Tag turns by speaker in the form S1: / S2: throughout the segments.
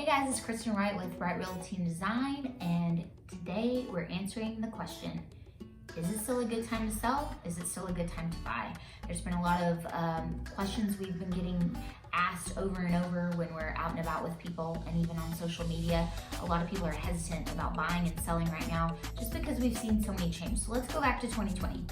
S1: Hey guys, it's Kristen Wright with Wright Realty and Design, and today we're answering the question, is it still a good time to sell? Is it still a good time to buy? There's been a lot of questions we've been getting asked over and over when we're out and about with people and even on social media. A lot of people are hesitant about buying and selling right now just because we've seen so many changes. So let's go back to 2020.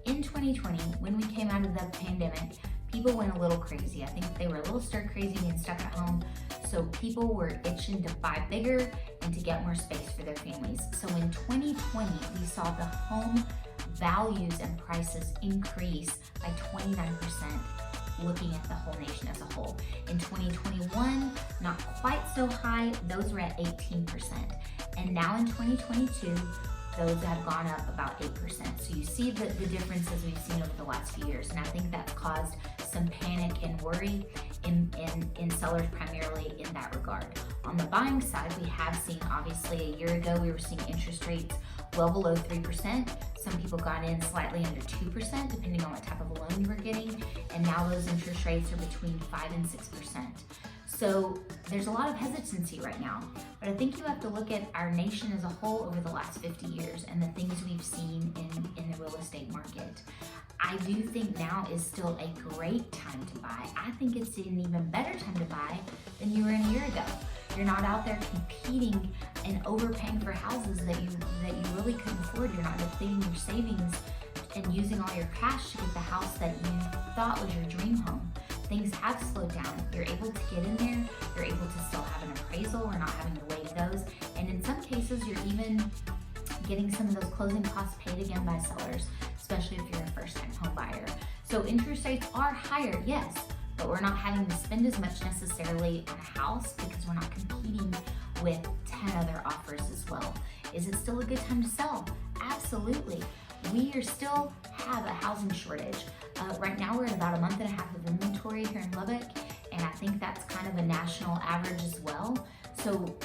S1: In 2020, when we came out of the pandemic, people went a little crazy. I think they were a little stir crazy and stuck at home. So people were itching to buy bigger and to get more space for their families. So in 2020, we saw the home values and prices increase by 29%, looking at the whole nation as a whole. In 2021, not quite so high, those were at 18%. And now in 2022, those have gone up about 8%. So you see the differences we've seen over the last few years. And I think that's caused some panic and worry in sellers primarily in that regard. On the buying side, we have seen, obviously a year ago, we were seeing interest rates well below 3%. Some people got in slightly under 2%, depending on what type of a loan you were getting. And now those interest rates are between 5 and 6%. So there's a lot of hesitancy right now, but I think you have to look at our nation as a whole over the last 50 years and the things we've seen in the real estate market. I do think now is still a great time to buy. I think it's an even better time to buy than you were a year ago. You're not out there competing and overpaying for houses that you really couldn't afford. You're not depleting your savings and using all your cash to get the house that you thought was your dream home. Things have slowed down. You're able to get in there. You're able to still have an appraisal. We're not having to waive those. And in some cases, you're even getting some of those closing costs paid again by sellers, especially if you're a first-time home buyer. So interest rates are higher, yes, but we're not having to spend as much necessarily on a house because we're not competing with 10 other offers as well. Is it still a good time to sell? Absolutely. We still have a housing shortage. Right now we're at about a month and a half of inventory here in Lubbock, and I think that's kind of a national average as well. So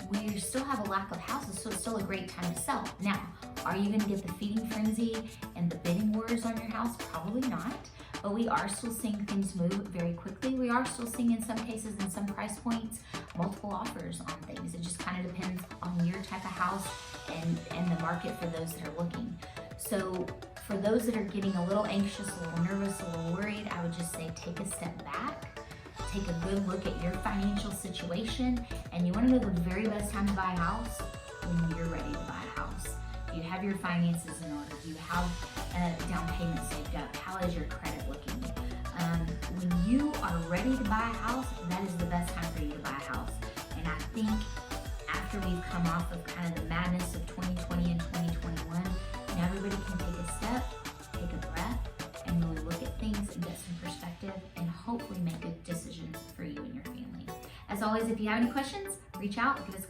S1: we still have a lack of houses, so it's still a great time to sell. Now, are you gonna get the feeding frenzy and the bidding wars on your house? Probably not, but we are still seeing things move very quickly. We are still seeing in some cases, in some price points, multiple offers on things. It just kind of depends on your type of house and the market for those that are looking. So for those that are getting a little anxious, a little nervous, a little worried, I would just say take a step back, take a good look at your financial situation, and you want to know the very best time to buy a house when you're ready to buy a house. Do you have your finances in order? Do you have a down payment saved up? How is your credit looking? When you are ready to buy a house, that is the best time for you to buy a house. And I think after we've come off of kind of the madness of 2020 and 2021, now everybody can take a step, take a breath, and really look at things and get some perspective and hopefully make good decisions for you and your family. As always, if you have any questions, reach out, give us